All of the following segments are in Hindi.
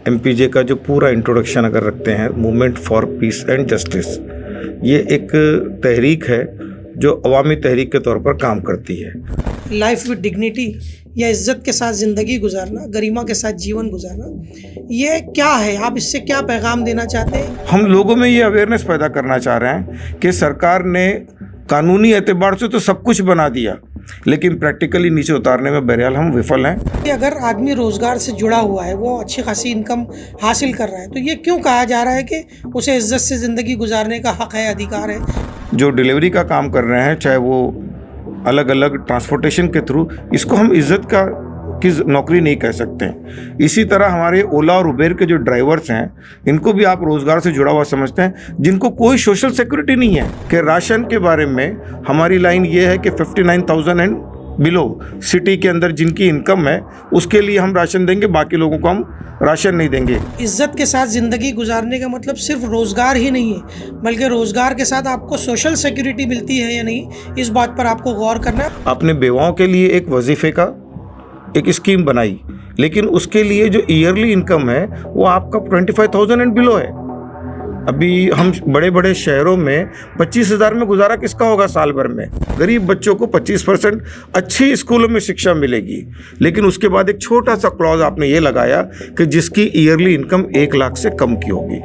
एमपीजे का जो पूरा इंट्रोडक्शन अगर रखते हैं, movement for piece and justice, ये एक तहरीक है जो अवामी तहरीक के तौर पर काम करती है। लाइफ विद डिग्निटी या इज्जत के साथ ज़िंदगी गुजारना, गरिमा के साथ जीवन गुजारना, ये क्या है? आप इससे क्या पैगाम देना चाहते हैं? हम लोगों में ये अवेयरनेस पैदा करना चाह रहे हैं कि सरकार ने कानूनी एतबार से तो सब कुछ बना दिया, लेकिन प्रैक्टिकली नीचे उतारने में बहरहाल हम विफल हैं। कि अगर आदमी रोज़गार से जुड़ा हुआ है, वो अच्छी खासी इनकम हासिल कर रहा है, तो ये क्यों कहा जा रहा है कि उसे इज्जत से ज़िंदगी गुजारने का हक़ है, अधिकार है? जो डिलीवरी का काम कर रहे हैं, चाहे वो अलग अलग ट्रांसपोर्टेशन के थ्रू, इसको हम इज्जत की नौकरी नहीं कह सकते हैं। इसी तरह हमारे ओला और उबेर के जो ड्राइवर्स हैं, इनको भी आप रोज़गार से जुड़ा हुआ समझते हैं, जिनको कोई सोशल सिक्योरिटी नहीं है। कि राशन के बारे में हमारी लाइन ये है कि 59,000 एंड बिलो सिटी के अंदर जिनकी इनकम है, उसके लिए हम राशन देंगे, बाकी लोगों को हम राशन नहीं देंगे। इज्जत के साथ ज़िंदगी गुजारने का मतलब सिर्फ रोज़गार ही नहीं है, बल्कि रोज़गार के साथ आपको सोशल सिक्योरिटी मिलती है या नहीं, इस बात पर आपको गौर करना है। आपने बेवाओं के लिए एक वजीफ़े का एक स्कीम बनाई, लेकिन उसके लिए जो ईयरली इनकम है वो आपका 25,000 एंड बिलो है। अभी हम बड़े बड़े शहरों में 25,000 में गुजारा किसका होगा साल भर में? गरीब बच्चों को 25% अच्छी स्कूलों में शिक्षा मिलेगी, लेकिन उसके बाद एक छोटा सा क्लॉज आपने ये लगाया कि जिसकी ईयरली इनकम 1 लाख से कम की होगी।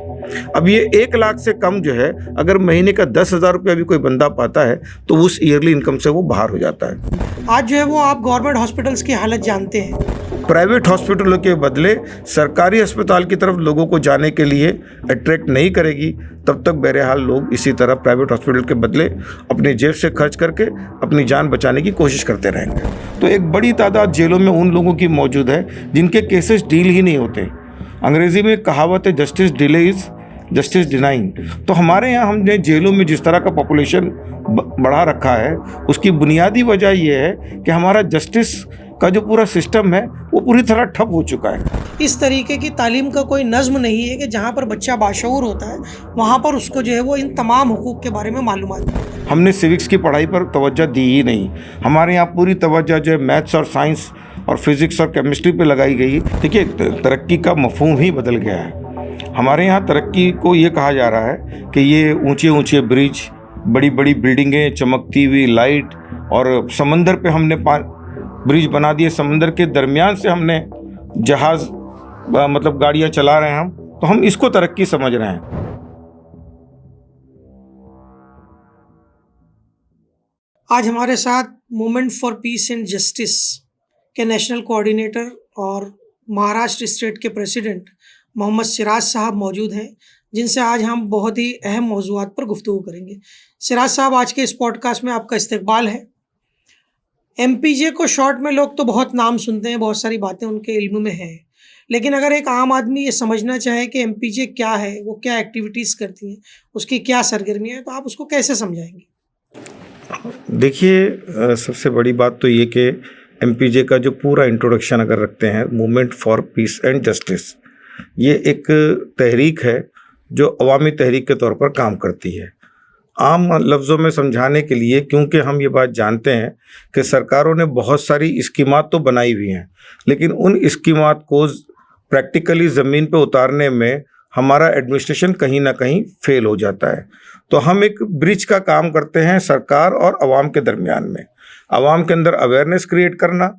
अब ये 1 लाख से कम जो है, अगर महीने का 10,000 रुपया भी कोई बंदा पाता है तो उस ईयरली इनकम से वो बाहर हो जाता है। आज जो है वो आप गवर्नमेंट हॉस्पिटल्स की हालत जानते हैं। प्राइवेट हॉस्पिटलों के बदले सरकारी अस्पताल की तरफ लोगों को जाने के लिए अट्रैक्ट नहीं करेगी, तब तक बहरहाल लोग इसी तरह प्राइवेट हॉस्पिटल के बदले अपनी जेब से खर्च करके अपनी जान बचाने की कोशिश करते रहेंगे। तो एक बड़ी तादाद जेलों में उन लोगों की मौजूद है जिनके केसेस डील ही नहीं होते। अंग्रेज़ी में कहावत है, justice delay is justice denying. तो हमारे यहाँ हमने जेलों में जिस तरह का पॉपुलेशन बढ़ा रखा है, उसकी बुनियादी वजह यह है कि हमारा जस्टिस का जो पूरा सिस्टम है वो पूरी तरह ठप हो चुका है। इस तरीके की तालीम का कोई नज़्म नहीं है कि जहाँ पर बच्चा बाशऊर होता है वहाँ पर उसको जो है वो इन तमाम हुकूक के बारे में मालूमात है। हमने सिविक्स की पढ़ाई पर तवज्जो दी ही नहीं। हमारे यहाँ पूरी तवज्जो जो है मैथ्स और साइंस और फिज़िक्स और केमिस्ट्री पे लगाई गई। देखिए, तरक्की का मफहूम ही बदल गया है। हमारे यहाँ तरक्की को ये कहा जा रहा है कि ये ऊंचे ऊंचे ब्रिज, बड़ी बड़ी बिल्डिंगें, चमकती हुई लाइट, और समंदर पे हमने ब्रिज बना दिए, समंदर के दरमियान से हमने जहाज़ मतलब गाड़ियाँ चला रहे हैं हम, तो हम इसको तरक्की समझ रहे हैं। आज हमारे साथ movement for piece and justice के नेशनल कोऑर्डिनेटर और महाराष्ट्र स्टेट के प्रेसिडेंट मोहम्मद सिराज साहब मौजूद हैं, जिनसे आज हम बहुत ही अहम मौज़ूआत पर गुफ्तगू करेंगे। सिराज साहब, आज के इस पॉडकास्ट में आपका इस्तकबाल है। एमपीजे को शॉर्ट में लोग तो बहुत नाम सुनते हैं, बहुत सारी बातें उनके इल्म में हैं, लेकिन अगर एक आम आदमी ये समझना चाहे कि एमपीजे क्या है, वो क्या एक्टिविटीज़ करती हैं, उसकी क्या सरगर्मियाँ हैं, तो आप उसको कैसे समझाएंगे? देखिए, सबसे बड़ी बात तो ये कि एमपीजे का जो पूरा इंट्रोडक्शन अगर रखते हैं, movement for piece and justice, ये एक तहरीक है जो अवामी तहरीक के तौर पर काम करती है। आम लफ्ज़ों में समझाने के लिए, क्योंकि हम ये बात जानते हैं कि सरकारों ने बहुत सारी स्कीमात तो बनाई हुई हैं, लेकिन उन स्कीमात को प्रैक्टिकली ज़मीन पे उतारने में हमारा एडमिनिस्ट्रेशन कहीं ना कहीं फेल हो जाता है। तो हम एक ब्रिज का काम करते हैं सरकार और आवाम के दरमियान में। आवाम के अंदर अवेयरनेस क्रिएट करना,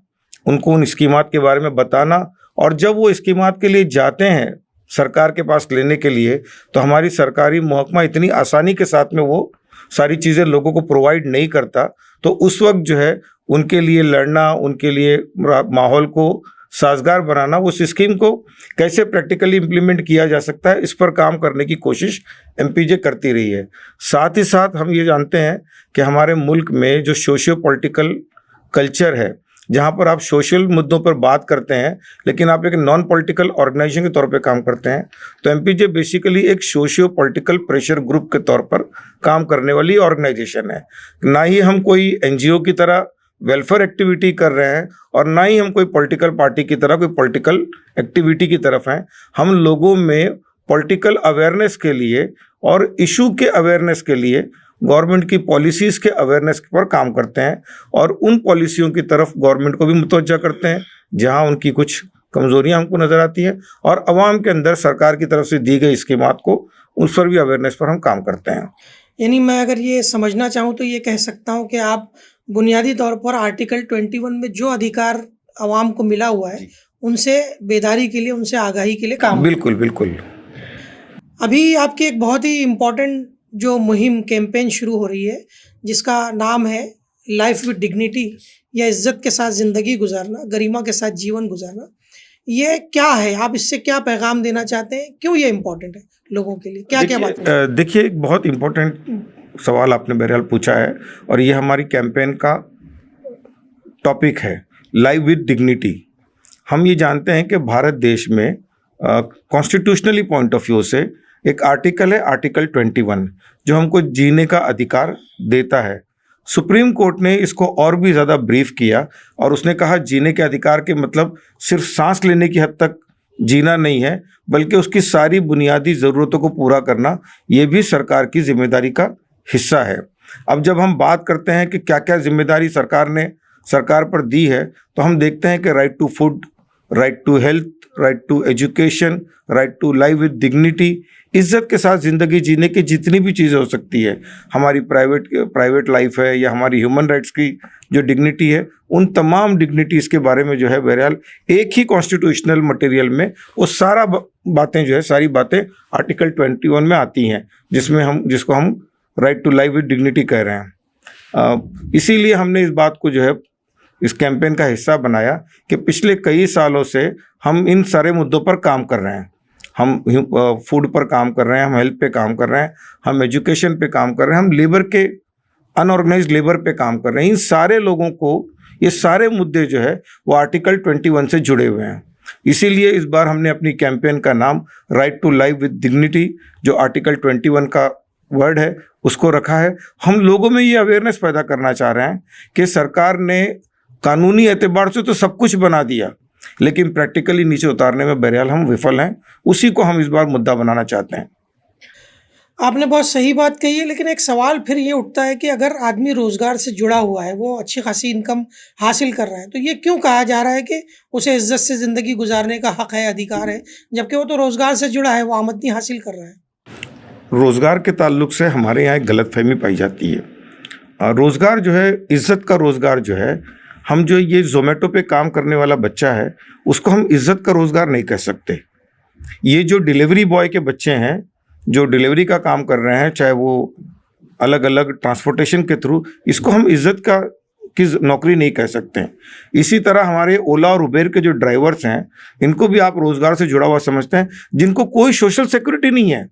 उनको उन स्कीमात के बारे में बताना, और जब वो स्कीमात के लिए जाते हैं सरकार के पास लेने के लिए, तो हमारी सरकारी महकमा इतनी आसानी के साथ में वो सारी चीज़ें लोगों को प्रोवाइड नहीं करता। तो उस वक्त जो है उनके लिए लड़ना, उनके लिए माहौल को साजगार बनाना, उस स्कीम को कैसे प्रैक्टिकली इम्प्लीमेंट किया जा सकता है, इस पर काम करने की कोशिश एमपीजे करती रही है। साथ ही साथ हम ये जानते हैं कि हमारे मुल्क में जो सोशियो पॉलिटिकल कल्चर है, जहाँ पर आप सोशल मुद्दों पर बात करते हैं लेकिन आप एक नॉन पॉलिटिकल ऑर्गेनाइजेशन के तौर पे काम करते हैं, तो एमपीजे बेसिकली एक सोशियो पॉलिटिकल प्रेशर ग्रुप के तौर पर काम करने वाली ऑर्गेनाइजेशन है। ना ही हम कोई एनजीओ की तरह वेलफेयर एक्टिविटी कर रहे हैं, और ना ही हम कोई पॉलिटिकल पार्टी की तरह कोई पॉलिटिकल एक्टिविटी की तरफ हैं। हम लोगों में पॉलिटिकल अवेयरनेस के लिए और इशू के अवेयरनेस के लिए गवर्नमेंट की पॉलिसीज़ के अवेयरनेस पर काम करते हैं, और उन पॉलिसियों की तरफ गवर्नमेंट को भी मुतवज्जा करते हैं जहां उनकी कुछ कमजोरियां हमको नजर आती है, और अवाम के अंदर सरकार की तरफ से दी गई स्कीमात को उस पर भी अवेयरनेस पर हम काम करते हैं। यानी मैं अगर ये समझना चाहूँ तो ये कह सकता हूँ कि आप बुनियादी तौर पर आर्टिकल 21 में जो अधिकार आवाम को मिला हुआ है उनसे बेदारी के लिए, उनसे आगाही के लिए काम। बिल्कुल बिल्कुल। अभी आपकी एक बहुत ही इम्पोर्टेंट जो मुहिम कैंपेन शुरू हो रही है जिसका नाम है लाइफ विद डिग्निटी, या इज्जत के साथ ज़िंदगी गुजारना, गरिमा के साथ जीवन गुजारना। ये क्या है, आप इससे क्या पैगाम देना चाहते हैं, क्यों ये इम्पोर्टेंट है लोगों के लिए, क्या क्या बात है? देखिए, एक बहुत इम्पोर्टेंट सवाल आपने बहरहाल पूछा है, और ये हमारी कैंपेन का टॉपिक है, लाइफ विद डिग्निटी। हम ये जानते हैं कि भारत देश में कॉन्स्टिट्यूशनली पॉइंट ऑफ व्यू से एक आर्टिकल है, आर्टिकल 21, जो हमको जीने का अधिकार देता है। सुप्रीम कोर्ट ने इसको और भी ज़्यादा ब्रीफ किया और उसने कहा जीने के अधिकार के मतलब सिर्फ सांस लेने की हद तक जीना नहीं है, बल्कि उसकी सारी बुनियादी ज़रूरतों को पूरा करना ये भी सरकार की जिम्मेदारी का हिस्सा है। अब जब हम बात करते हैं कि क्या क्या जिम्मेदारी सरकार पर दी है, तो हम देखते हैं कि right to food, right to health, right to education, right to life with dignity, इज्जत के साथ ज़िंदगी जीने की जितनी भी चीज़ें हो सकती है, हमारी प्राइवेट लाइफ है या हमारी ह्यूमन राइट्स की जो डिग्निटी है, उन तमाम डिग्निटीज़ के बारे में जो है बहरहाल एक ही कॉन्स्टिट्यूशनल मटेरियल में वो बातें जो है सारी बातें आर्टिकल 21 में आती हैं, जिसको हम right to life with dignity कह रहे हैं। इसीलिए हमने इस बात को जो है इस कैंपेन का हिस्सा बनाया कि पिछले कई सालों से हम इन सारे मुद्दों पर काम कर रहे हैं। हम फूड पर काम कर रहे हैं, हम हेल्थ पे काम कर रहे हैं, हम एजुकेशन पे काम कर रहे हैं, हम लेबर के अनऑर्गेनाइज्ड लेबर पे काम कर रहे हैं। इन सारे लोगों को ये सारे मुद्दे जो है वो आर्टिकल 21 से जुड़े हुए हैं। इसीलिए इस बार हमने अपनी कैंपेन का नाम right to life with dignity, जो आर्टिकल 21 का वर्ड है, उसको रखा है। हम लोगों में ये अवेयरनेस पैदा करना चाह रहे हैं कि सरकार ने कानूनी एतबार से तो सब कुछ बना दिया, लेकिन प्रैक्टिकली नीचे उतारने में बहरहाल हम विफल हैं। उसी को हम इस बार मुद्दा बनाना चाहते हैं। आपने बहुत सही बात कही है, लेकिन एक सवाल फिर ये उठता है कि अगर आदमी रोजगार से जुड़ा हुआ है, वो अच्छी खासी इनकम हासिल कर रहा है, तो ये क्यों कहा जा रहा है कि उसे इज्जत से ज़िंदगी गुजारने का हक है, अधिकार है, जबकि वो तो रोजगार से जुड़ा है, वो आमदनी हासिल कर रहा है? रोज़गार के ताल्लुक से हमारे यहाँ एक गलतफहमी पाई जाती है। रोज़गार जो है, इज्जत का रोज़गार जो है, हम जो ये जोमेटो पे काम करने वाला बच्चा है उसको हम इज्जत का रोज़गार नहीं कह सकते। ये जो डिलीवरी बॉय के बच्चे हैं जो डिलीवरी का काम कर रहे हैं, चाहे वो अलग अलग ट्रांसपोर्टेशन के थ्रू, इसको हम इज्जत की नौकरी नहीं कह सकते हैं। इसी तरह हमारे ओला और उबेर के जो ड्राइवर्स हैं, इनको भी आप रोज़गार से जुड़ा हुआ समझते हैं, जिनको कोई सोशल सिक्योरिटी नहीं है।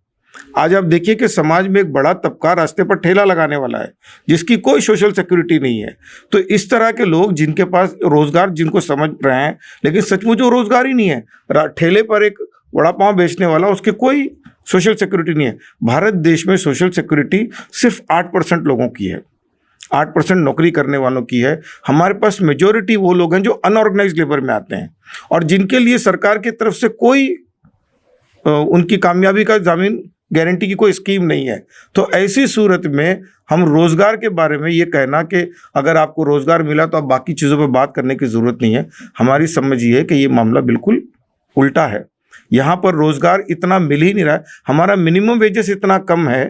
आज आप देखिए कि समाज में एक बड़ा तबका रास्ते पर ठेला लगाने वाला है जिसकी कोई सोशल सिक्योरिटी नहीं है। तो इस तरह के लोग जिनके पास रोज़गार, जिनको समझ रहे हैं, लेकिन सचमुच वो रोज़गार ही नहीं है। ठेले पर एक वड़ा पाव बेचने वाला, उसके कोई सोशल सिक्योरिटी नहीं है। भारत देश में सोशल सिक्योरिटी सिर्फ 8% लोगों की है, 8% नौकरी करने वालों की है। हमारे पास मेजोरिटी वो लोग हैं जो अनऑर्गेनाइज्ड लेबर में आते हैं और जिनके लिए सरकार की तरफ से कोई उनकी कामयाबी का जामीन, गारंटी की कोई स्कीम नहीं है। तो ऐसी सूरत में हम रोज़गार के बारे में ये कहना कि अगर आपको रोज़गार मिला तो आप बाकी चीज़ों पर बात करने की ज़रूरत नहीं है, हमारी समझ ये है कि ये मामला बिल्कुल उल्टा है। यहाँ पर रोज़गार इतना मिल ही नहीं रहा है। हमारा मिनिमम वेजेस इतना कम है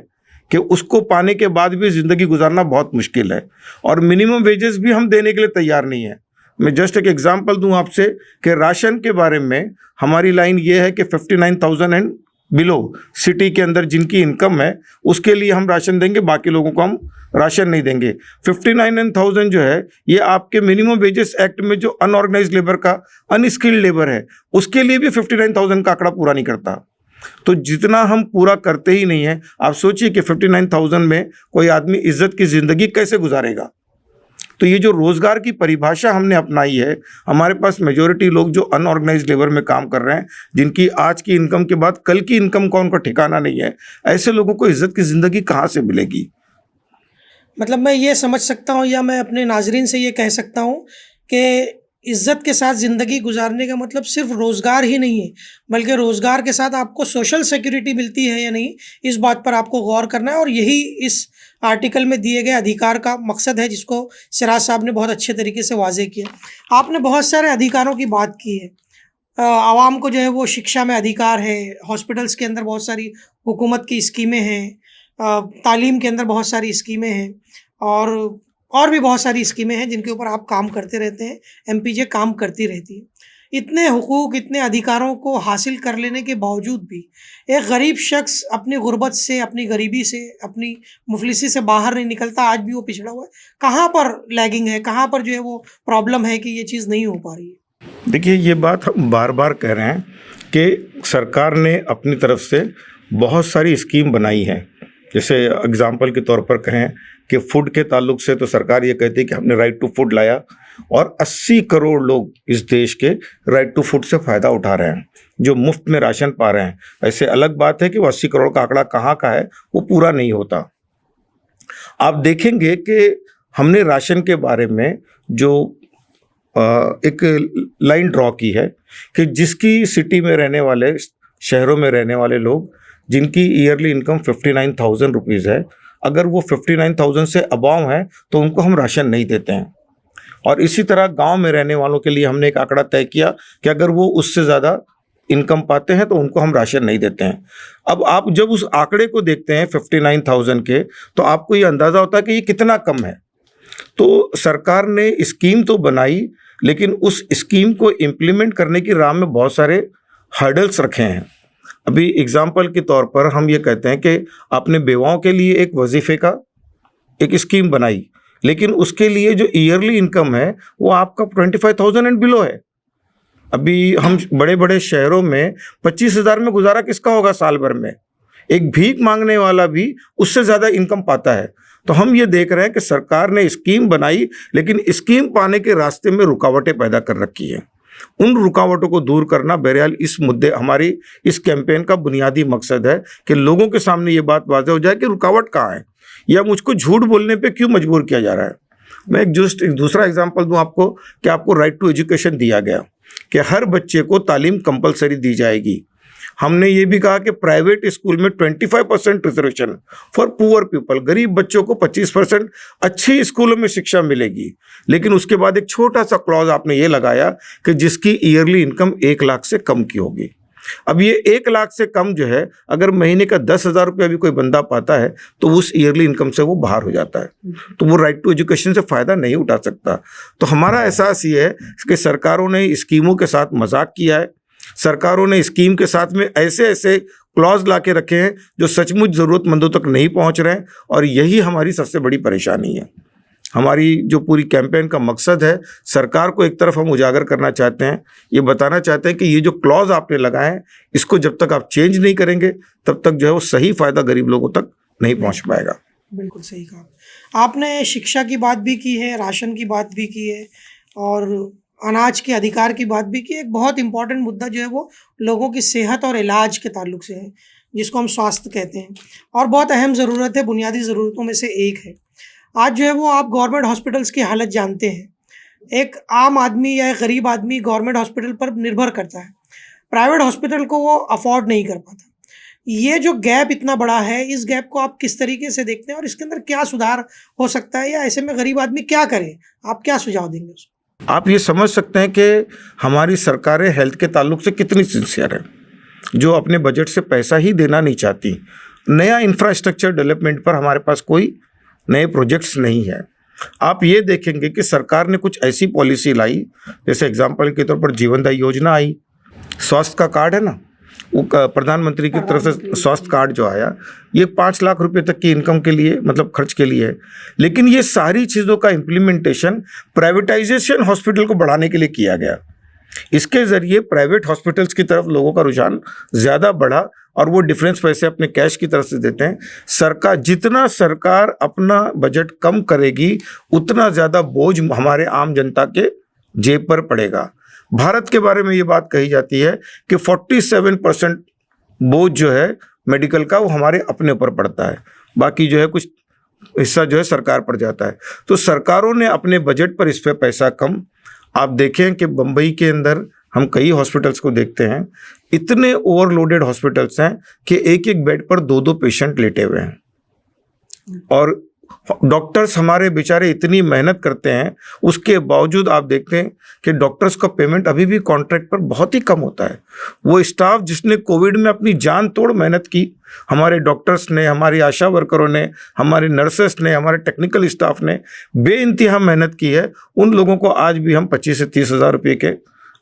कि उसको पाने के बाद भी ज़िंदगी गुजारना बहुत मुश्किल है, और मिनिमम वेजेस भी हम देने के लिए तैयार नहीं है। मैं जस्ट एक एग्जांपल दूं आपसे कि राशन के बारे में हमारी लाइन ये है कि 59,000 एंड बिलो सिटी के अंदर जिनकी इनकम है उसके लिए हम राशन देंगे, बाकी लोगों को हम राशन नहीं देंगे। 59,000 जो है ये आपके मिनिमम वेजेस एक्ट में जो अनऑर्गेनाइज्ड लेबर का, अनस्किल्ड लेबर है, उसके लिए भी 59,000 का आंकड़ा पूरा नहीं करता। तो जितना हम पूरा करते ही नहीं है, आप सोचिए कि 59,000 में कोई आदमी इज्जत की ज़िंदगी कैसे गुजारेगा। तो ये जो रोज़गार की परिभाषा हमने अपनाई है, हमारे पास मेजॉरिटी लोग जो अनऑर्गेनाइज्ड लेबर में काम कर रहे हैं, जिनकी आज की इनकम के बाद कल की इनकम का उनका ठिकाना नहीं है, ऐसे लोगों को इज्जत की ज़िंदगी कहाँ से मिलेगी? मतलब मैं ये समझ सकता हूँ या मैं अपने नाजरीन से ये कह सकता हूँ कि इज्जत के साथ ज़िंदगी गुजारने का मतलब सिर्फ रोज़गार ही नहीं है, बल्कि रोज़गार के साथ आपको सोशल सिक्योरिटी मिलती है या नहीं, इस बात पर आपको गौर करना है। और यही इस आर्टिकल में दिए गए अधिकार का मकसद है, जिसको सिराज साहब ने बहुत अच्छे तरीके से वाज़ेह किया। आपने बहुत सारे अधिकारों की बात की है, आवाम को जो है वो शिक्षा में अधिकार है, हॉस्पिटल्स के अंदर बहुत सारी हुकूमत की स्कीमें हैं, तालीम के अंदर बहुत सारी स्कीमें हैं और भी बहुत सारी स्कीमें हैं जिनके ऊपर आप काम करते रहते हैं, एमपीजे काम करती रहती है। इतने हुकूक, इतने अधिकारों को हासिल कर लेने के बावजूद भी एक गरीब शख्स अपनी गुर्बत से, अपनी गरीबी से, अपनी मुफलिसी से बाहर नहीं निकलता, आज भी वो पिछड़ा हुआ है। कहाँ पर लैगिंग है, कहाँ पर जो है वो प्रॉब्लम है कि ये चीज़ नहीं हो पा रही है? देखिए, ये बात हम बार बार कह रहे हैं कि सरकार ने अपनी तरफ से बहुत सारी स्कीम बनाई है। जैसे एग्जाम्पल के तौर पर कहें कि फूड के ताल्लुक से तो सरकार ये कहती है कि हमने राइट टू फूड लाया और 80 करोड़ लोग इस देश के राइट टू फूड से फ़ायदा उठा रहे हैं, जो मुफ्त में राशन पा रहे हैं। ऐसे अलग बात है कि वो 80 करोड़ का आंकड़ा कहाँ का है, वो पूरा नहीं होता। आप देखेंगे कि हमने राशन के बारे में जो एक लाइन ड्रॉ की है कि जिसकी सिटी में रहने वाले, शहरों में रहने वाले लोग जिनकी ईयरली इनकम 59,000 रुपीज़ है, अगर वो 59,000 से अबाव है तो उनको हम राशन नहीं देते हैं। और इसी तरह गांव में रहने वालों के लिए हमने एक आंकड़ा तय किया कि अगर वो उससे ज़्यादा इनकम पाते हैं तो उनको हम राशन नहीं देते हैं। अब आप जब उस आंकड़े को देखते हैं 59,000 के, तो आपको ये अंदाज़ा होता है कि ये कितना कम है। तो सरकार ने स्कीम तो बनाई, लेकिन उस स्कीम को इम्प्लीमेंट करने की राह में बहुत सारे हर्डल्स रखे हैं। अभी एग्जाम्पल के तौर पर हम ये कहते हैं कि आपने बेवाओं के लिए एक वजीफे का एक स्कीम बनाई, लेकिन उसके लिए जो ईयरली इनकम है वो आपका 25,000 एंड बिलो है। अभी हम बड़े बड़े शहरों में 25,000 में गुजारा किसका होगा साल भर में? एक भीख मांगने वाला भी उससे ज़्यादा इनकम पाता है। तो हम ये देख रहे हैं कि सरकार ने स्कीम बनाई, लेकिन स्कीम पाने के रास्ते में रुकावटें पैदा कर रखी हैं। उन रुकावटों को दूर करना बहरहाल इस मुद्दे, हमारी इस कैंपेन का बुनियादी मकसद है कि लोगों के सामने ये बात वाज़ेह हो जाए कि रुकावट कहाँ है या मुझको झूठ बोलने पे क्यों मजबूर किया जा रहा है। मैं एक दूसरा एग्जांपल दूं आपको कि आपको राइट टू एजुकेशन दिया गया कि हर बच्चे को तालीम कंपलसरी दी जाएगी। हमने ये भी कहा कि प्राइवेट स्कूल में 25% रिजर्वेशन फॉर पुअर पीपल, गरीब बच्चों को 25% अच्छी स्कूलों में शिक्षा मिलेगी। लेकिन उसके बाद एक छोटा सा क्लॉज आपने ये लगाया कि जिसकी ईयरली इनकम 1 लाख से कम की होगी। अब ये 1 लाख से कम जो है, अगर महीने का 10,000 रुपया भी कोई बंदा पाता है तो उस ईयरली इनकम से वो बाहर हो जाता है, तो वो राइट टू एजुकेशन से फ़ायदा नहीं उठा सकता। तो हमारा एहसास ये है कि सरकारों ने स्कीमों के साथ मजाक किया है। सरकारों ने स्कीम के साथ में ऐसे ऐसे क्लॉज ला के रखे हैं जो सचमुच ज़रूरतमंदों तक नहीं पहुंच रहे हैं, और यही हमारी सबसे बड़ी परेशानी है। हमारी जो पूरी कैंपेन का मकसद है, सरकार को एक तरफ हम उजागर करना चाहते हैं, ये बताना चाहते हैं कि ये जो क्लॉज आपने लगाए हैं, इसको जब तक आप चेंज नहीं करेंगे तब तक जो है वो सही फ़ायदा गरीब लोगों तक नहीं पहुंच पाएगा। बिल्कुल सही कहा आपने। शिक्षा की बात भी की है, राशन की बात भी की है और अनाज के अधिकार की बात भी की। एक बहुत इंपॉर्टेंट मुद्दा जो है वो लोगों की सेहत और इलाज के ताल्लुक से है, जिसको हम स्वास्थ्य कहते हैं, और बहुत अहम ज़रूरत है, बुनियादी ज़रूरतों में से एक है। आज जो है वो आप गवर्नमेंट हॉस्पिटल्स की हालत जानते हैं। एक आम आदमी या एक गरीब आदमी गवर्नमेंट हॉस्पिटल पर निर्भर करता है, प्राइवेट हॉस्पिटल को वो अफोर्ड नहीं कर पाता। ये जो गैप इतना बड़ा है, इस गैप को आप किस तरीके से देखते हैं और इसके अंदर क्या सुधार हो सकता है, या ऐसे में गरीब आदमी क्या करे? आप क्या सुझाव देंगे उसको? आप ये समझ सकते हैं कि हमारी सरकारें हेल्थ के ताल्लुक से कितनी सिंसियर है, जो अपने बजट से पैसा ही देना नहीं चाहती। नया इंफ्रास्ट्रक्चर डेवलपमेंट पर हमारे पास कोई नए प्रोजेक्ट्स नहीं है। आप ये देखेंगे कि सरकार ने कुछ ऐसी पॉलिसी लाई, जैसे एग्जांपल के तौर पर जीवनदायी योजना आई, स्वास्थ्य का कार्ड है ना, वो प्रधानमंत्री की तरफ से स्वास्थ्य कार्ड जो आया, ये 5 लाख रुपए तक की इनकम के लिए, मतलब खर्च के लिए है। लेकिन ये सारी चीज़ों का इम्प्लीमेंटेशन प्राइवेटाइजेशन हॉस्पिटल को बढ़ाने के लिए किया गया। इसके ज़रिए प्राइवेट हॉस्पिटल्स की तरफ लोगों का रुझान ज़्यादा बढ़ा और वो डिफरेंस पैसे अपने कैश की तरफ से देते हैं। जितना सरकार अपना बजट कम करेगी, उतना ज़्यादा बोझ हमारे आम जनता के जेब पर पड़ेगा। भारत के बारे में ये बात कही जाती है कि 47% बोझ जो है मेडिकल का, वो हमारे अपने ऊपर पड़ता है, बाकी जो है कुछ हिस्सा जो है सरकार पर जाता है। तो सरकारों ने अपने बजट पर इस पर पैसा कम। आप देखें कि बम्बई के अंदर हम कई हॉस्पिटल्स को देखते हैं, इतने ओवरलोडेड हॉस्पिटल्स हैं कि एक एक बेड पर 2-2 पेशेंट लेटे हुए हैं, और डॉक्टर्स हमारे बेचारे इतनी मेहनत करते हैं, उसके बावजूद आप देखते हैं कि डॉक्टर्स का पेमेंट अभी भी कॉन्ट्रैक्ट पर बहुत ही कम होता है। वो स्टाफ जिसने कोविड में अपनी जान तोड़ मेहनत की, हमारे डॉक्टर्स ने, हमारी आशा वर्करों ने, हमारे नर्सेस ने, हमारे टेक्निकल स्टाफ ने बेइंतहा मेहनत की है, उन लोगों को आज भी हम 25 से 30 हज़ार रुपये के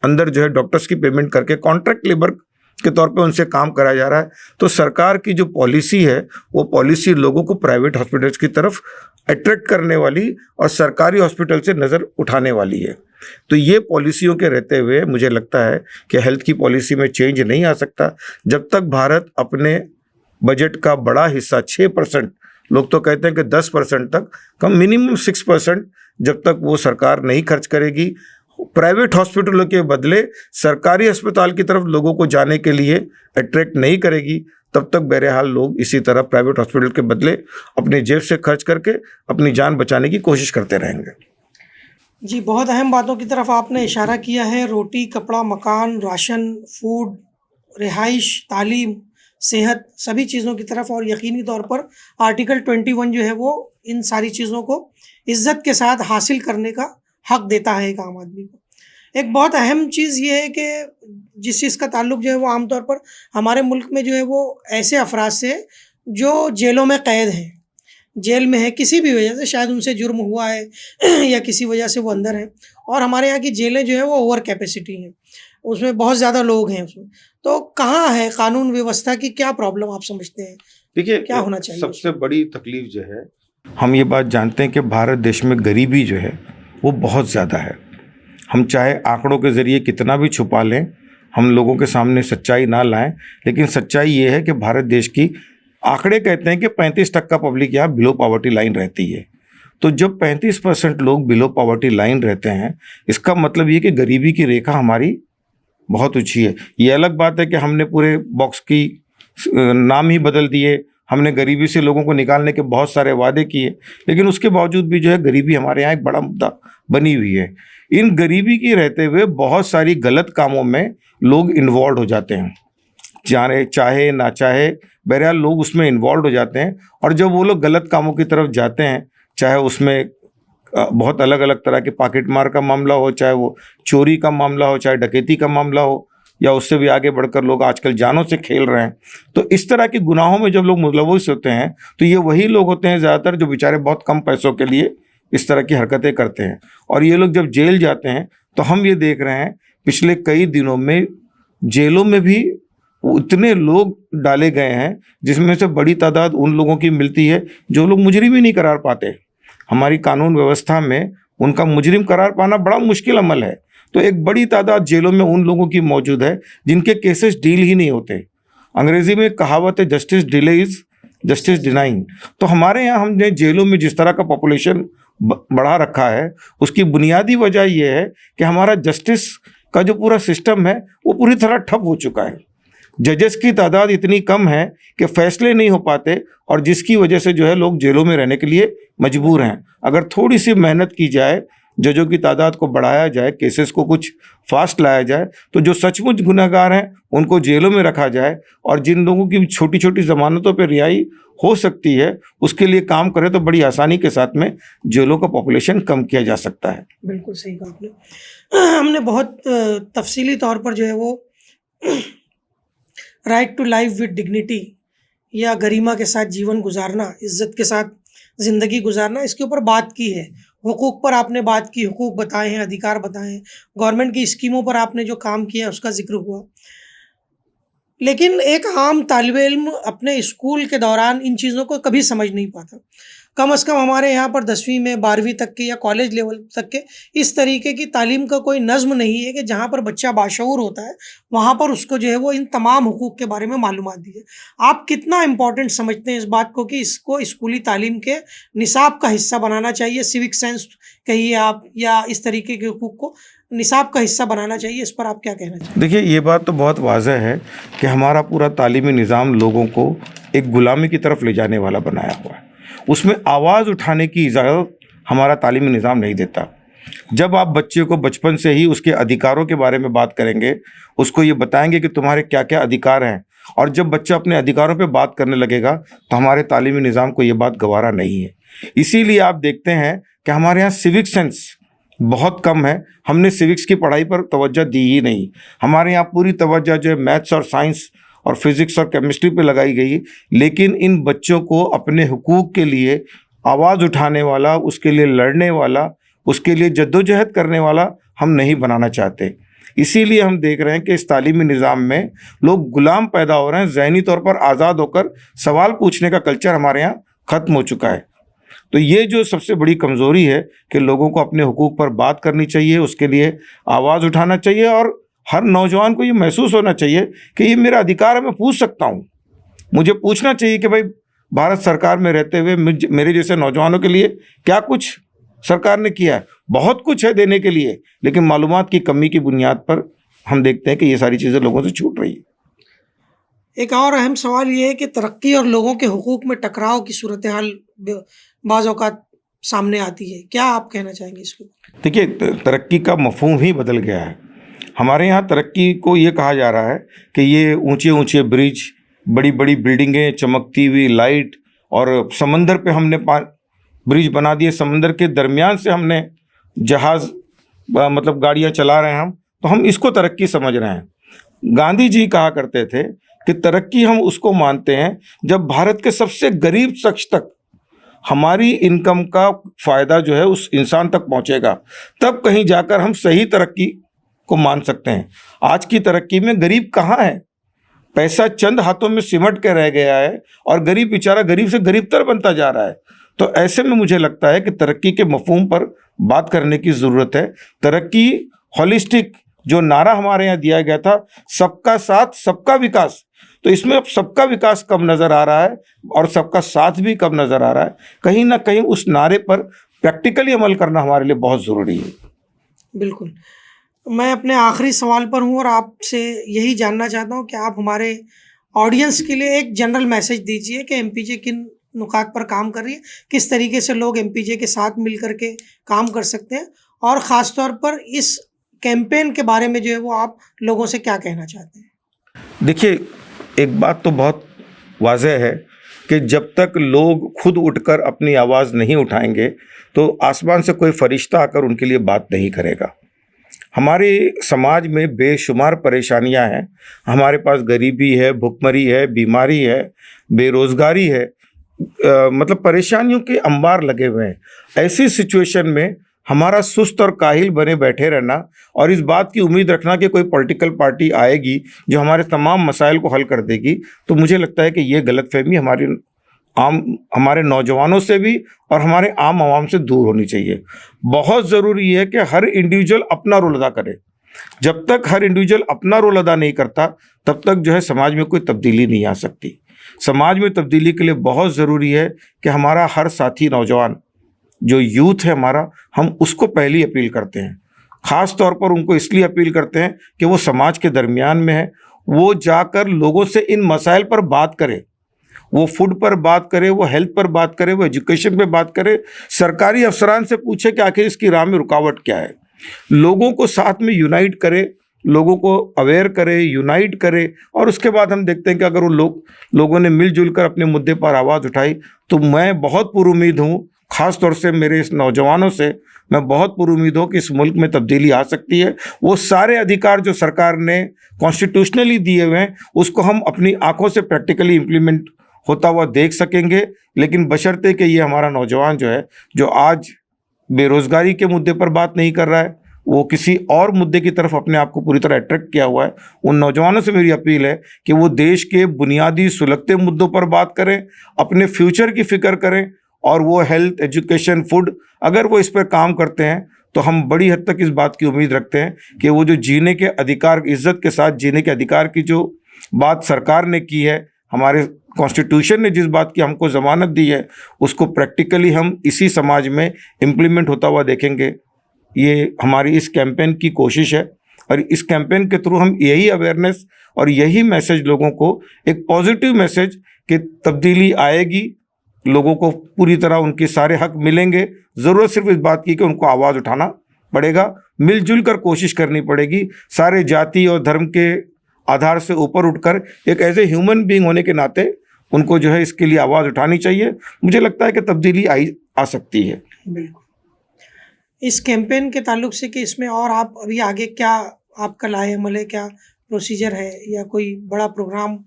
अंदर जो है डॉक्टर्स की पेमेंट करके कॉन्ट्रैक्ट लेबर के तौर पे उनसे काम कराया जा रहा है। तो सरकार की जो पॉलिसी है वो पॉलिसी लोगों को प्राइवेट हॉस्पिटल्स की तरफ अट्रैक्ट करने वाली और सरकारी हॉस्पिटल से नज़र उठाने वाली है। तो ये पॉलिसियों के रहते हुए मुझे लगता है कि हेल्थ की पॉलिसी में चेंज नहीं आ सकता जब तक भारत अपने बजट का बड़ा हिस्सा 6%, लोग तो कहते हैं कि 10% तक, कम मिनिमम 6% जब तक वो सरकार नहीं खर्च करेगी, प्राइवेट हॉस्पिटलों के बदले सरकारी अस्पताल की तरफ लोगों को जाने के लिए अट्रैक्ट नहीं करेगी, तब तक बहरहाल लोग इसी तरह प्राइवेट हॉस्पिटल के बदले अपने जेब से खर्च करके अपनी जान बचाने की कोशिश करते रहेंगे। जी, बहुत अहम बातों की तरफ आपने इशारा किया है। रोटी, कपड़ा, मकान, राशन, फूड, रिहाइश, तालीम, सेहत, सभी चीज़ों की तरफ, और यकीनी तौर पर आर्टिकल 21 जो है वो इन सारी चीज़ों को इज्जत के साथ हासिल करने का हक देता है एक आम आदमी को। एक बहुत अहम चीज़ ये है कि जिस चीज़ का ताल्लुक जो है वो आमतौर पर हमारे मुल्क में जो है वो ऐसे अफराद से जो जेलों में कैद हैं, जेल में है किसी भी वजह से, शायद उनसे जुर्म हुआ है या किसी वजह से वो अंदर हैं, और हमारे यहाँ की जेलें जो है वो ओवर कैपेसिटी हैं, उसमें बहुत ज़्यादा लोग हैं उसमें। तो कहाँ है कानून व्यवस्था की, क्या प्रॉब्लम आप समझते हैं? देखिए, क्या होना चाहिए? सबसे बड़ी तकलीफ जो है, हम ये बात जानते हैं कि भारत देश में गरीबी जो है वो बहुत ज़्यादा है। हम चाहे आंकड़ों के ज़रिए कितना भी छुपा लें, हम लोगों के सामने सच्चाई ना लाएं, लेकिन सच्चाई ये है कि भारत देश की आंकड़े कहते हैं कि 35% पब्लिक यहाँ बिलो पॉवर्टी लाइन रहती है। तो जब 35% लोग बिलो पॉवर्टी लाइन रहते हैं, इसका मतलब ये कि गरीबी की रेखा हमारी बहुत ऊँची है। ये अलग बात है कि हमने पूरे बॉक्स की नाम ही बदल दिए, हमने गरीबी से लोगों को निकालने के बहुत सारे वादे किए, लेकिन उसके बावजूद भी जो है गरीबी हमारे यहाँ एक बड़ा मुद्दा बनी हुई है। इन गरीबी की रहते हुए बहुत सारी गलत कामों में लोग इन्वॉल्व हो जाते हैं, चाहे ना चाहे, बहरहाल लोग उसमें इन्वॉल्व हो जाते हैं। और जब वो लोग गलत कामों की तरफ जाते हैं, चाहे उसमें बहुत अलग अलग तरह के पॉकेट मार का मामला हो, चाहे वो चोरी का मामला हो, चाहे डकैती का मामला हो, या उससे भी आगे बढ़कर लोग आजकल जानों से खेल रहे हैं, तो इस तरह के गुनाहों में जब लोग मुलव्वस होते हैं तो ये वही लोग होते हैं ज़्यादातर जो बेचारे बहुत कम पैसों के लिए इस तरह की हरकतें करते हैं। और ये लोग जब जेल जाते हैं तो हम ये देख रहे हैं पिछले कई दिनों में जेलों में भी इतने लोग डाले गए हैं जिसमें से बड़ी तादाद उन लोगों की मिलती है जो लोग मुजरिम ही नहीं करार पाते। हमारी कानून व्यवस्था में उनका मुजरिम करार पाना बड़ा मुश्किल अमल है। तो एक बड़ी तादाद जेलों में उन लोगों की मौजूद है जिनके केसेस डील ही नहीं होते। अंग्रेजी में कहावत है, justice delay is justice denying. तो हमारे यहाँ हमने जेलों में जिस तरह का पॉपुलेशन बढ़ा रखा है, उसकी बुनियादी वजह यह है कि हमारा जस्टिस का जो पूरा सिस्टम है वो पूरी तरह ठप हो चुका है। जजेस की तादाद इतनी कम है कि फैसले नहीं हो पाते, और जिसकी वजह से जो है लोग जेलों में रहने के लिए मजबूर हैं। अगर थोड़ी सी मेहनत की जाए, जजों की तादाद को बढ़ाया जाए, केसेस को कुछ फास्ट लाया जाए, तो जो सचमुच गुनहगार हैं उनको जेलों में रखा जाए, और जिन लोगों की छोटी छोटी ज़मानतों पर रिहाई हो सकती है उसके लिए काम करें तो बड़ी आसानी के साथ में जेलों का पॉपुलेशन कम किया जा सकता है। बिल्कुल सही कहा आपने। हमने बहुत तफसीली तौर पर जो है वो right to life with dignity या गरिमा के साथ जीवन गुजारना, इज्जत के साथ ज़िंदगी गुजारना, इसके ऊपर बात की है। हुकूक पर आपने बात की, हुकूक बताए हैं, अधिकार बताए हैं, गवर्नमेंट की स्कीमों पर आपने जो काम किया उसका जिक्र हुआ। लेकिन एक आम तालिब इल्म अपने स्कूल के दौरान इन चीज़ों को कभी समझ नहीं पाता। कम से कम हमारे यहाँ पर 10वीं में 12वीं तक के या कॉलेज लेवल तक के इस तरीके की तालीम का कोई नज़्म नहीं है कि जहाँ पर बच्चा बाशऊर होता है वहाँ पर उसको जो है वो इन तमाम हुकूक के बारे में मालूमात दी है। आप कितना इम्पोर्टेंट समझते हैं इस बात को कि इसको स्कूली तालीम के निसाब का हिस्सा बनाना चाहिए, सिविक सेंस कहिए आप, या इस तरीके के हुकूक को निसाब का हिस्सा बनाना चाहिए, इस पर आप क्या कहना चाहिए? देखिए, ये बात तो बहुत वाज़ह है कि हमारा पूरा तालीमी निज़ाम लोगों को एक गुलामी की तरफ ले जाने वाला बनाया हुआ है। उसमें आवाज़ उठाने की इजाज़त हमारा तालीमी निज़ाम नहीं देता। जब आप बच्चे को बचपन से ही उसके अधिकारों के बारे में बात करेंगे, उसको ये बताएंगे कि तुम्हारे क्या क्या अधिकार हैं, और जब बच्चा अपने अधिकारों पे बात करने लगेगा तो हमारे तालीमी निज़ाम को ये बात गवारा नहीं है। इसीलिए आप देखते हैं कि हमारे यहाँ सिविक सेंस बहुत कम है। हमने सिविक्स की पढ़ाई पर तवज्जो दी ही नहीं। हमारे यहाँ पूरी तवज्जो जो है मैथ्स और साइंस और फिज़िक्स और केमिस्ट्री पे लगाई गई, लेकिन इन बच्चों को अपने हुकूक के लिए आवाज़ उठाने वाला, उसके लिए लड़ने वाला, उसके लिए जद्दोजहद करने वाला हम नहीं बनाना चाहते। इसीलिए हम देख रहे हैं कि इस तालीमी निज़ाम में लोग गुलाम पैदा हो रहे हैं। ज़हनी तौर पर आज़ाद होकर सवाल पूछने का कल्चर हमारे यहाँ ख़त्म हो चुका है। तो ये जो सबसे बड़ी कमज़ोरी है कि लोगों को अपने हुकूक पर बात करनी चाहिए, उसके लिए आवाज़ उठाना चाहिए और हर नौजवान को ये महसूस होना चाहिए कि ये मेरा अधिकार है, मैं पूछ सकता हूँ। मुझे पूछना चाहिए कि भाई भारत सरकार में रहते हुए मेरे जैसे नौजवानों के लिए क्या कुछ सरकार ने किया है। बहुत कुछ है देने के लिए, लेकिन मालूमात की कमी की बुनियाद पर हम देखते हैं कि ये सारी चीज़ें लोगों से छूट रही है। एक और अहम सवाल ये है कि तरक्की और लोगों के हुकूक में टकराव की सूरत हाल बाज़ औक़ात सामने आती है। क्या आप कहना चाहेंगे इसको? देखिए, तरक्की का मफ़हूम ही बदल गया है। हमारे यहाँ तरक्की को ये कहा जा रहा है कि ये ऊंचे ऊंचे ब्रिज, बड़ी बड़ी बिल्डिंगें, चमकती हुई लाइट, और समंदर पे हमने ब्रिज बना दिए, समंदर के दरमियान से हमने जहाज़ मतलब गाड़ियाँ चला रहे हैं हम, तो हम इसको तरक्की समझ रहे हैं। गांधी जी कहा करते थे कि तरक्की हम उसको मानते हैं जब भारत के सबसे गरीब शख्स तक हमारी इनकम का फ़ायदा जो है उस इंसान तक पहुंचेगा, तब कहीं जाकर हम सही तरक्की को मान सकते हैं। आज की तरक्की में गरीब कहाँ है? पैसा चंद हाथों में सिमट के रह गया है और गरीब बेचारा गरीब से गरीबतर बनता जा रहा है। तो ऐसे में मुझे लगता है कि तरक्की के मफहूम पर बात करने की ज़रूरत है। तरक्की हॉलिस्टिक जो नारा हमारे यहाँ दिया गया था, सबका साथ सबका विकास, तो इसमें अब सबका विकास कम नज़र आ रहा है और सबका साथ भी कम नज़र आ रहा है। कहीं ना कहीं उस नारे पर प्रैक्टिकली अमल करना हमारे लिए बहुत ज़रूरी है। बिल्कुल। मैं अपने आखिरी सवाल पर हूँ और आपसे यही जानना चाहता हूँ कि आप हमारे ऑडियंस के लिए एक जनरल मैसेज दीजिए कि एमपीजे किन नुकात पर काम कर रही है, किस तरीके से लोग एमपीजे के साथ मिल कर के काम कर सकते हैं, और ख़ास तौर पर इस कैंपेन के बारे में जो है वो आप लोगों से क्या कहना चाहते हैं? देखिए, एक बात तो बहुत वाज़ेह है कि जब तक लोग खुद उठकर अपनी आवाज़ नहीं उठाएंगे तो आसमान से कोई फरिश्ता आकर उनके लिए बात नहीं करेगा। हमारे समाज में बेशुमार परेशानियां हैं। हमारे पास गरीबी है, भुखमरी है, बीमारी है, बेरोज़गारी है, मतलब परेशानियों के अंबार लगे हुए हैं। ऐसी सिचुएशन में हमारा सुस्त और काहिल बने बैठे रहना और इस बात की उम्मीद रखना कि कोई पॉलिटिकल पार्टी आएगी जो हमारे तमाम मसाइल को हल कर देगी, तो मुझे लगता है कि ये गलतफहमी हमारे नौजवानों से भी और हमारे आम आवाम से दूर होनी चाहिए। बहुत ज़रूरी है कि हर इंडिविजुअल अपना रोल अदा करे। जब तक हर इंडिविजुअल अपना रोल अदा नहीं करता, तब तक जो है समाज में कोई तब्दीली नहीं आ सकती। समाज में तब्दीली के लिए बहुत ज़रूरी है कि हमारा हर साथी नौजवान जो यूथ है हमारा, हम उसको पहली अपील करते हैं। ख़ास तौर पर उनको इसलिए अपील करते हैं कि वो समाज के दरमियान में है, वो जाकर लोगों से इन मसाइल पर बात करे। वो फूड पर बात करे, वो हेल्थ पर बात करे, वो एजुकेशन पे बात करे, सरकारी अफसरान से पूछे कि आखिर इसकी राह में रुकावट क्या है। लोगों को साथ में यूनाइट करे, लोगों को अवेयर करे, यूनाइट करे, और उसके बाद हम देखते हैं कि अगर वो लोगों ने मिलजुल कर अपने मुद्दे पर आवाज़ उठाई, तो मैं बहुत पुरुमीद हूँ, ख़ास तौर से मेरे इस नौजवानों से मैं बहुत पुरुमीद हूँ कि इस मुल्क में तब्दीली आ सकती है। वो सारे अधिकार जो सरकार ने कॉन्स्टिट्यूशनली दिए हुए हैं, उसको हम अपनी आंखों से प्रैक्टिकली इम्प्लीमेंट होता हुआ देख सकेंगे। लेकिन बशर्ते कि ये हमारा नौजवान जो है, जो आज बेरोज़गारी के मुद्दे पर बात नहीं कर रहा है, वो किसी और मुद्दे की तरफ अपने आप को पूरी तरह अट्रैक्ट किया हुआ है, उन नौजवानों से मेरी अपील है कि वो देश के बुनियादी सुलगते मुद्दों पर बात करें, अपने फ्यूचर की फ़िक्र करें, और वो हेल्थ, एजुकेशन, फूड, अगर वो इस पर काम करते हैं तो हम बड़ी हद तक इस बात की उम्मीद रखते हैं कि वो जो जीने के अधिकार, इज़्ज़त के साथ जीने के अधिकार की जो बात सरकार ने की है, हमारे कॉन्स्टिट्यूशन ने जिस बात की हमको ज़मानत दी है, उसको प्रैक्टिकली हम इसी समाज में इम्प्लीमेंट होता हुआ देखेंगे। ये हमारी इस कैंपेन की कोशिश है, और इस कैंपेन के थ्रू हम यही अवेयरनेस और यही मैसेज लोगों को, एक पॉजिटिव मैसेज कि तब्दीली आएगी, लोगों को पूरी तरह उनके सारे हक मिलेंगे। ज़रूरत सिर्फ इस बात की कि उनको आवाज़ उठाना पड़ेगा, मिलजुल कर कोशिश करनी पड़ेगी, सारे जाति और धर्म के आधार से ऊपर उठकर एक एज ए ह्यूमन बीइंग होने के नाते उनको जो है इसके लिए आवाज़ उठानी चाहिए। मुझे लगता है कि तब्दीली आ सकती है। बिल्कुल। इस कैंपेन के ताल्लुक से कि इसमें और आप अभी आगे क्या आपका लाए अमल है, क्या प्रोसीजर है या कोई बड़ा प्रोग्राम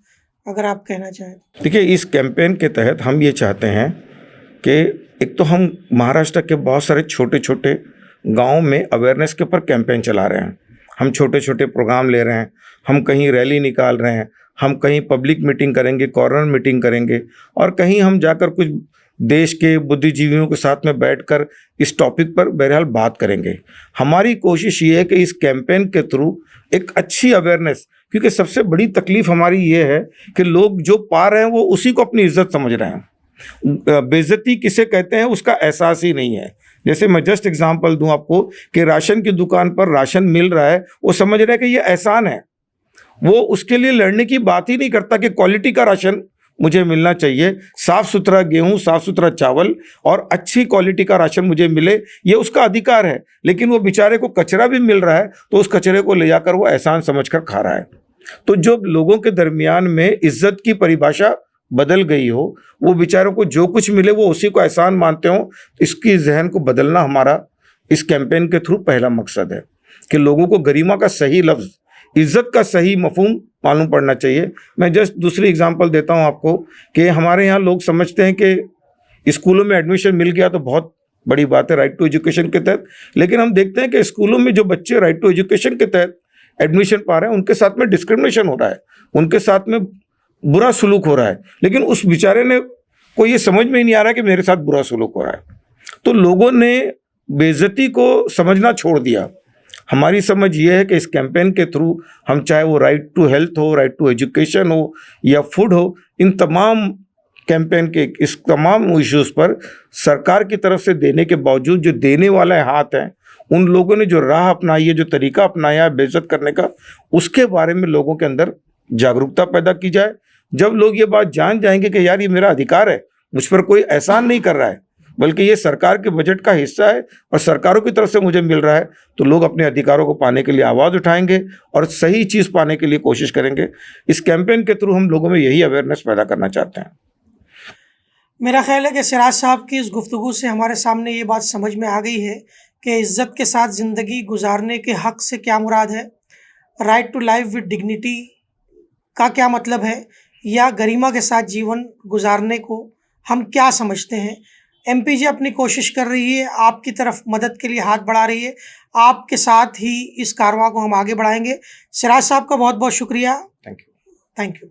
अगर आप कहना चाहें? देखिए, इस कैंपेन के तहत हम ये चाहते हैं कि एक तो हम महाराष्ट्र के बहुत सारे छोटे छोटे गाँव में अवेयरनेस के ऊपर कैंपेन चला रहे हैं। हम छोटे छोटे प्रोग्राम ले रहे हैं, हम कहीं रैली निकाल रहे हैं, हम कहीं पब्लिक मीटिंग करेंगे, कॉर्नर मीटिंग करेंगे, और कहीं हम जाकर कुछ देश के बुद्धिजीवियों के साथ में बैठकर इस टॉपिक पर बहरहाल बात करेंगे। हमारी कोशिश ये है कि इस कैंपेन के थ्रू एक अच्छी अवेयरनेस, क्योंकि सबसे बड़ी तकलीफ हमारी ये है कि लोग जो पा रहे हैं वो उसी को अपनी इज्जत समझ रहे हैं। बेइज्जती किसे कहते हैं उसका एहसास ही नहीं है। जैसे मैं जस्ट एग्जांपल दूं आपको कि राशन की दुकान पर राशन मिल रहा है, वो समझ रहे हैं कि ये एहसान है। वो उसके लिए लड़ने की बात ही नहीं करता कि क्वालिटी का राशन मुझे मिलना चाहिए, साफ़ सुथरा गेहूं, साफ़ सुथरा चावल और अच्छी क्वालिटी का राशन मुझे मिले, ये उसका अधिकार है। लेकिन वो बेचारे को कचरा भी मिल रहा है तो उस कचरे को ले जाकर वो एहसान समझकर खा रहा है। तो जो लोगों के दरमियान में इज्जत की परिभाषा बदल गई हो, वो बेचारों को जो कुछ मिले वो उसी को एहसान मानते हो, इसकी जहन को बदलना हमारा इस कैंपेन के थ्रू पहला मकसद है कि लोगों को गरिमा का सही लफ्ज़, इज्जत का सही मफहूम मालूम पड़ना चाहिए। मैं जस्ट दूसरी एग्जांपल देता हूं आपको कि हमारे यहाँ लोग समझते हैं कि स्कूलों में एडमिशन मिल गया तो बहुत बड़ी बात है राइट टू एजुकेशन के तहत, लेकिन हम देखते हैं कि स्कूलों में जो बच्चे राइट टू एजुकेशन के तहत एडमिशन पा रहे हैं उनके साथ में डिस्क्रिमिनेशन हो रहा है, उनके साथ में बुरा सलूक हो रहा है, लेकिन उस बेचारे ने को ये समझ में ही नहीं आ रहा कि मेरे साथ बुरा सलूक हो रहा है। तो लोगों ने बेइज्जती को समझना छोड़ दिया। हमारी समझ ये है कि इस कैंपेन के थ्रू हम, चाहे वो राइट टू हेल्थ हो, राइट टू एजुकेशन हो या फूड हो, इन तमाम कैंपेन के इस तमाम इश्यूज़ पर सरकार की तरफ से देने के बावजूद जो देने वाले हाथ हैं, उन लोगों ने जो राह अपनाई है, जो तरीका अपनाया है बेइज्जत करने का, उसके बारे में लोगों के अंदर जागरूकता पैदा की जाए। जब लोग ये बात जान जाएंगे कि यार ये मेरा अधिकार है, मुझ पर कोई एहसान नहीं कर रहा है, बल्कि ये सरकार के बजट का हिस्सा है और सरकारों की तरफ से मुझे मिल रहा है, तो लोग अपने अधिकारों को पाने के लिए आवाज़ उठाएंगे और सही चीज़ पाने के लिए कोशिश करेंगे। इस कैंपेन के थ्रू हम लोगों में यही अवेयरनेस पैदा करना चाहते हैं। मेरा ख्याल है कि सिराज साहब की इस गुफ्तगू से हमारे सामने ये बात समझ में आ गई है कि इज़्ज़त के साथ ज़िंदगी गुजारने के हक़ से क्या मुराद है, right to life with dignity का क्या मतलब है, या गरिमा के साथ जीवन गुजारने को हम क्या समझते हैं। एमपीजे अपनी कोशिश कर रही है, आपकी तरफ मदद के लिए हाथ बढ़ा रही है। आपके साथ ही इस कारवां को हम आगे बढ़ाएंगे। सिराज साहब का बहुत बहुत शुक्रिया। Thank you. Thank you.